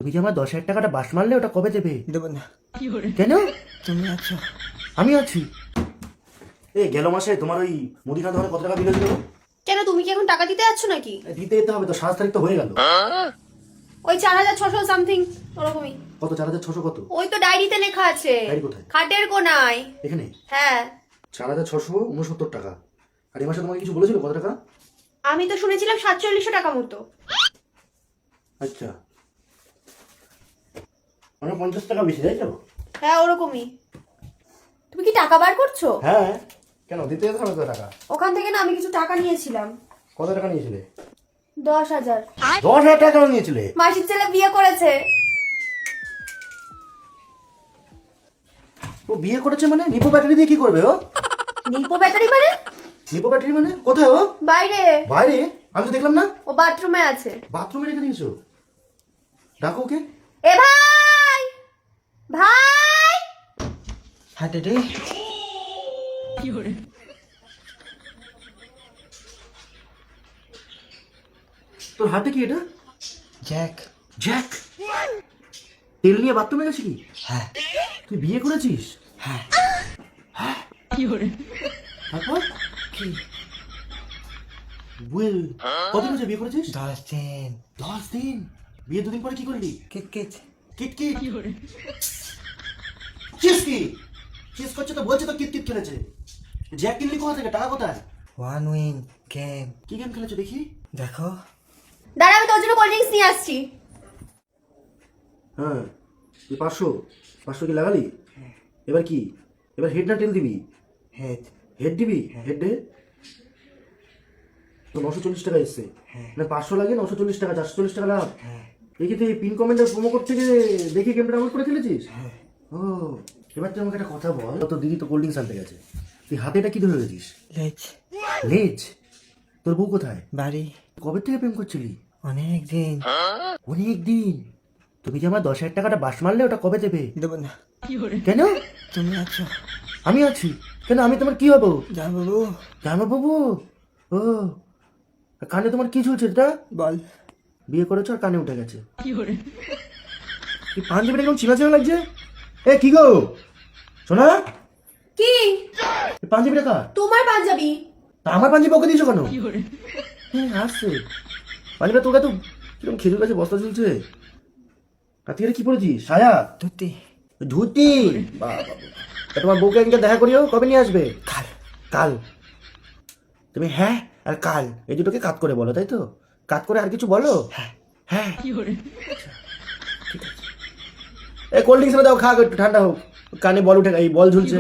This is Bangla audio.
তুমি যে আমার 10,000 টাকাটা বাস মারলে ওটা কবে দেবে? দেবো না। কেন? তুমি আছো। আমি আছি। এই গেল মাসে তোমার ওই মুদিখানা দোকানে কত টাকা বিল হয়েছিল? কেন তুমি কি এখন টাকা দিতে যাচ্ছ নাকি? দিতে যেতে হবে তো, 7 তারিখ তো হয়ে গেল। ওই 4,600 সামথিং ওরকমই। কত? 4,600 কত? ওই তো ডায়েরিতে লেখা আছে। ডায়েরি কোথায়? খাটের কোনায়। এখানে হ্যাঁ 4,669 টাকা। আর এই মাসে তোমাকে কিছু বলেছিল কত টাকা? আমি তো শুনেছিলাম 4700 টাকা মতো। আচ্ছা, মানে 50 টাকা বেশি, তাই তো? হ্যাঁ ওরকমই। তুমি কি টাকা বার করছো? হ্যাঁ, কেন দিতে যেতে হবে তো টাকা? ওখান থেকে না আমি কিছু টাকা নিয়েছিলাম। কত টাকা নিয়েছিলে? 10,000। 10,000 টাকা নিয়েছিলে? মাসির ছেলে বিয়ে করেছে। ও বিয়ে করেছে মানে? নিপো ব্যাটারি দিয়ে কি করবে ও? নিপো ব্যাটারি মানে? নিপো ব্যাটারি মানে কোথায় ও? বাইরে। বাইরে? আমি তো দেখলাম না। ও বাথরুমে আছে। বাথরুমে রেখে দিয়েছো? ডাকো ওকে। এ ভাই ভাই হাতে রে। তোর হাতে কি এটা? জ্যাক। জ্যাক? তেল নিয়ে বাথরুমে গেছিলি? হ্যাঁ তুই বিয়ে করেছিস? হ্যাঁ। তারপর কি? বুয়ে কতদিন হচ্ছে বিয়ে করেছিস? 10 দিন। 10 দিন? বিয়ে 2 দিন পরে কি করলি? Kit kit. Kit kit? Cheese কি? চিজ করছে তো, বলছে তো কিট কিট খেলেছে। জ্যাক কিনলি কোথা থেকে? টাকা কোথায়? One win game. কি গেম খেলেছো দেখি? দেখো। দাঁড়া আমি তোর জন্য কোল্ড ড্রিঙ্কস নিয়ে আসছি। হ্যাঁ, তুই 500 কি লাগালি? এবার কি? এবার হেড না টেল দিবি? হেড। হেড দিবি? হেড দে। তো 940 টাকা এসছে। না 500 লাগে, 940 টাকা, 440 টাকা লাভ। হ্যাঁ দেখি তুই পিন কমেন্টের প্রোমো কোড থেকে দেখি গেমটা ডাউনলোড করে খেলেছিস? হ্যাঁ। ও, এবার তুই আমাকে একটা কথা বল, তোর দিদি তো কোল্ড ড্রিঙ্কস আনতে গেছে, তুই হাতে এটা কি ধরে গেছিস? লেজ। লেজ? তোর বউ কোথায়? বাড়ি। কবে থেকে প্রেম করছিলি? অনেক দিন। অনেক দিন। তুমি যে আমার 10,000 টাকাটা বাস মারলে ওটা কবে দেবে? দেবো না। কেন? তুমি আছো। আমি আছি। কেন, আমি তোমার কি হবো? যা বাবু। জানো বাবু? ও, আর কানে তোমার কি ঝুলছে এটা? বল। বিয়ে করেছো আর কানে উঠে গেছে। কি পাঞ্জাবিটা কেমন চিনা চিনা লাগছে? এ কি গো শোনা, কি? এই পাঞ্জাবিটা কার? তোমার পাঞ্জাবি। তা আমার পাঞ্জাবি ওকে দিয়েছো কেন? হ্যাঁ আসছে পাঞ্জাবিটা, তোর তো কিরকম খেজুর গাছে বস্তা ঝুলছে। আর তুই এটা কি পড়েছিস? সায়া? ধুতি। ধুতি? বাহ বাহ বাহ। তা তোমার বউকে একদিন দেখা করিও, কবে নিয়ে আসবে? কাল। কাল? তুমি হ্যাঁ আর কাল এই দুটোকে কাট করে বলো, তাই তো? কাট করে আর কিছু বলো? হ্যাঁ। হ্যাঁ এই কোল্ড ড্রিঙ্কস দাও, খা একটু ঠান্ডা হোক। কানে বল উঠে, এই বল ঝুলছে।